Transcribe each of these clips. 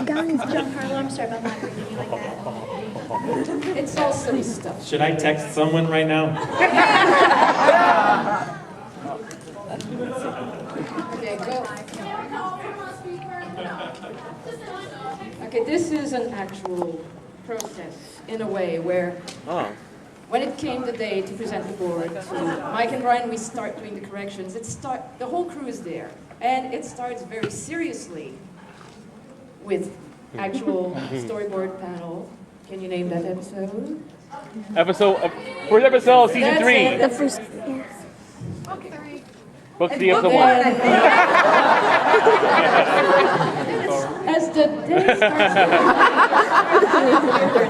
Giancarlo, I'm sorry about not reading you like that. It's all silly stuff. Should I text someone right now? Okay, go. Okay, this is an actual process, in a way, where when it came the day to present the board to Mike and Brian, we start doing the corrections. The whole crew is there, and it starts very seriously with actual storyboard panel. Can you name that episode? First episode of season 3. The first, Book 3, episode 1. As the day starts,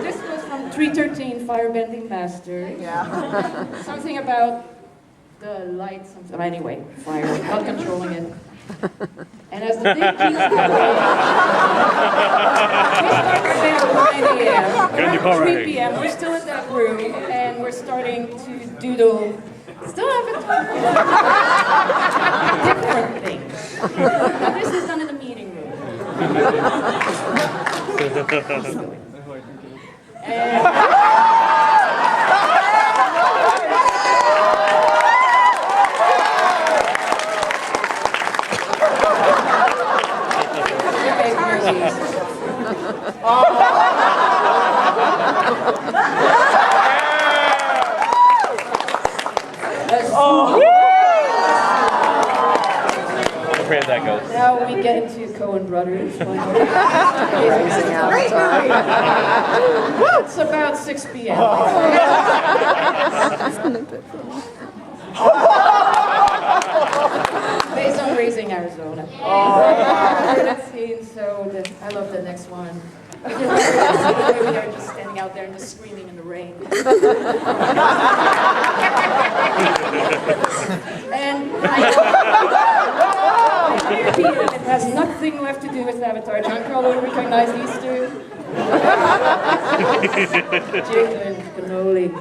this was from 313 Firebending Master. Yeah. Something about the light, something. Anyway, fire, not controlling it. And as the day keeps going, we start at 9 a.m. Around 3 p.m. We're still in that room, and we're starting to doodle. Still haven't talked about different things. Now, this is done in the meeting room. Pray that goes. Now we get into Coen Brothers. It's about 6 p.m. Based on Raising Arizona. That scene, so I love the next one. We are just standing out there and just screaming in the rain. And it has nothing left to do with Avatar. Giancarlo would recognize these two. Chicken and cannoli.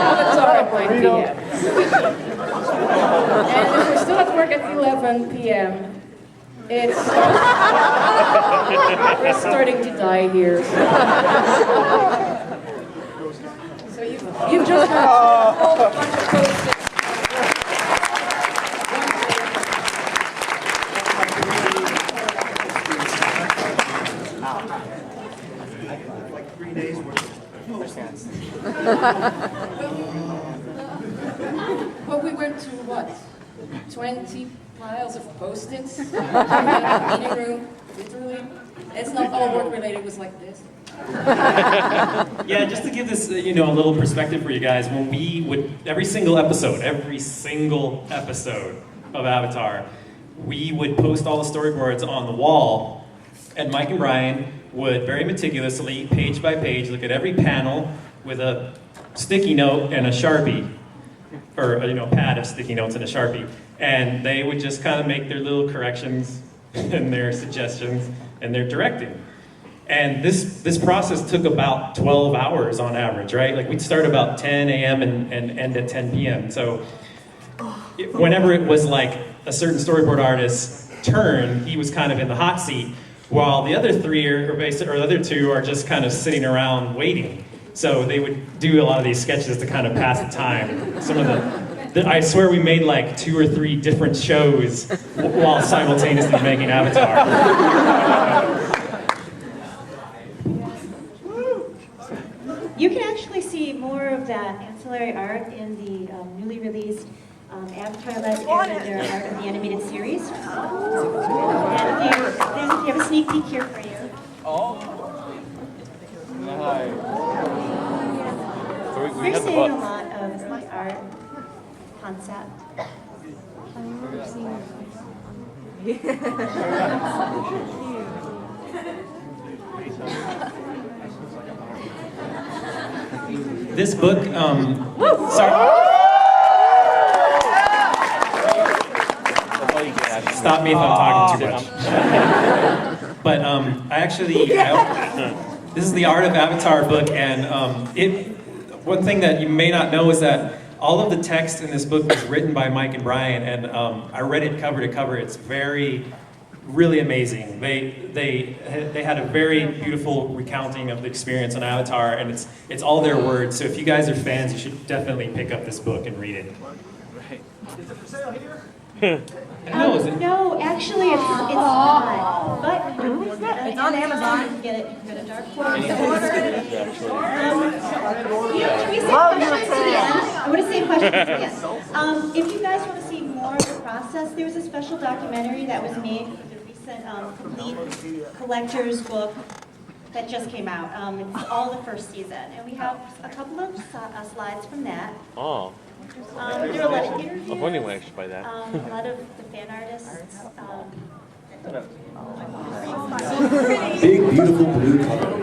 Avatar at 9 p.m. And if we're still at work at 11 p.m., we're starting to die here. So you've just heard a whole bunch of posts. Well, we went to what? 20 piles of Post-its in the meeting room, literally. It's not all work related, it was like this. Yeah, just to give this, a little perspective for you guys, when we would, every single episode of Avatar, we would post all the storyboards on the wall, and Mike and Brian would very meticulously, page by page, look at every panel with a sticky note and a Sharpie, or a pad of sticky notes and a Sharpie, and they would just kind of make their little corrections and their suggestions and their directing. And this process took about 12 hours on average, right? Like we'd start about 10 a.m. and end at 10 p.m. So whenever it was like a certain storyboard artist's turn, he was kind of in the hot seat, while the other the other two are just kind of sitting around waiting. So they would do a lot of these sketches to kind of pass the time. Some of I swear we made like 2 or 3 different shows while simultaneously making Avatar. You can actually see more of that ancillary art in the newly released Avatar Last Airbender art of the animated series. And if you have a sneak peek here for you. Hi. So we We're have the seeing a book. lot of the art concept. This book, sorry. Stop me if I'm talking too much. But this is the Art of Avatar book, and one thing that you may not know is that all of the text in this book was written by Mike and Brian, and I read it cover to cover. It's very really amazing. They had a very beautiful recounting of the experience on Avatar, and it's all their words. So if you guys are fans, you should definitely pick up this book and read it. Is it for sale here? No, is it? No, actually, it's not. But it's on Amazon. You can get it. You can go to DarkComputerGirl. Can we say questions to the end? I want to say questions to the end. If you guys want to see more of the process, there was a special documentary that was made for the recent complete collector's book that just came out. It's all the first season, and we have a couple of slides from that. Oh. There are a lot of interviews. I'm wondering when I should buy that. A lot of the fan artists. Big, beautiful blue cover.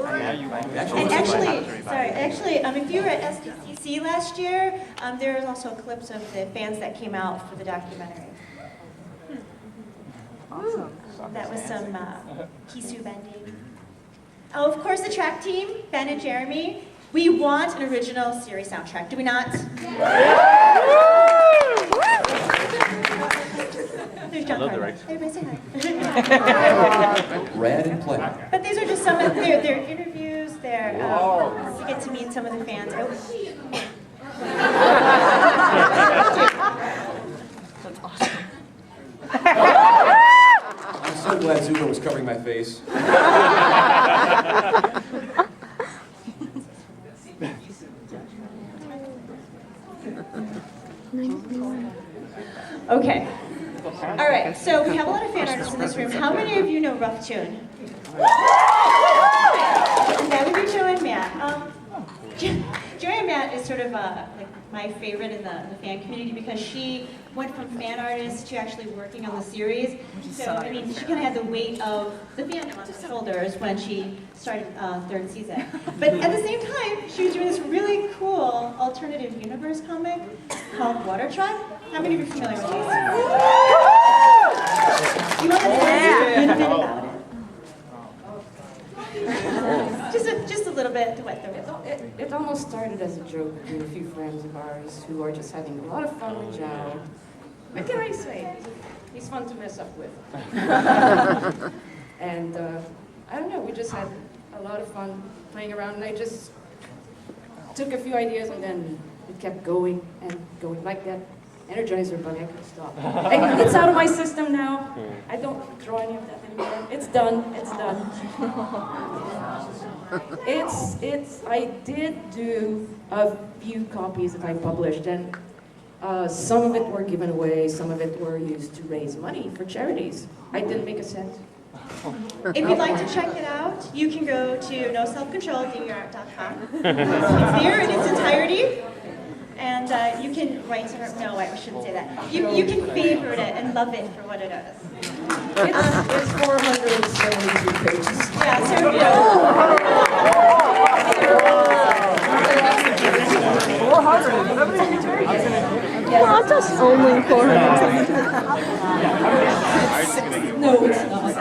And actually, if you were at SDCC last year, there was also clips of the fans that came out for the documentary. Awesome. That was some kisu bending. Oh, of course, the track team, Ben and Jeremy. We want an original series soundtrack, do we not? There's John Carter. Everybody say hi. Red and black. But these are just some of their interviews. You get to meet some of the fans. That's awesome. I'm so glad Zuko was covering my face. Okay. All right, so we have a lot of fan artists in this room. How many of you know Rough Tune? And that would be Joe and Matt. Joe and Matt is sort of like my favorite in the fan community because she went from fan artist to actually working on the series. So, I mean, she kind of had the weight of the fandom on her shoulders when she started third season. But at the same time, she was doing this really cool alternative universe comic called Water Tribe. How many of you are familiar with these? You want to tell us a bit about it? Just a little bit to wet the whistle. It almost started as a joke between a few friends of ours who are just having a lot of fun with Zhao. What can I say? He's fun to mess up with. And I don't know, we just had a lot of fun playing around, and I just took a few ideas and then it kept going and going like that. Energizer bunny, I couldn't stop. It's out of my system now. I don't draw any of that anymore. It's done. It's done. I did do a few copies that I published, and some of it were given away, some of it were used to raise money for charities. I didn't make a cent. If you'd like to check it out, you can go to noselfcontrol.com. It's there in its entirety. And you can write to her. No, I shouldn't say that. You can favorite it and love it for what it is. It's 472 pages. Yeah, so you know. 400. Well, that's only 400. No, it's not.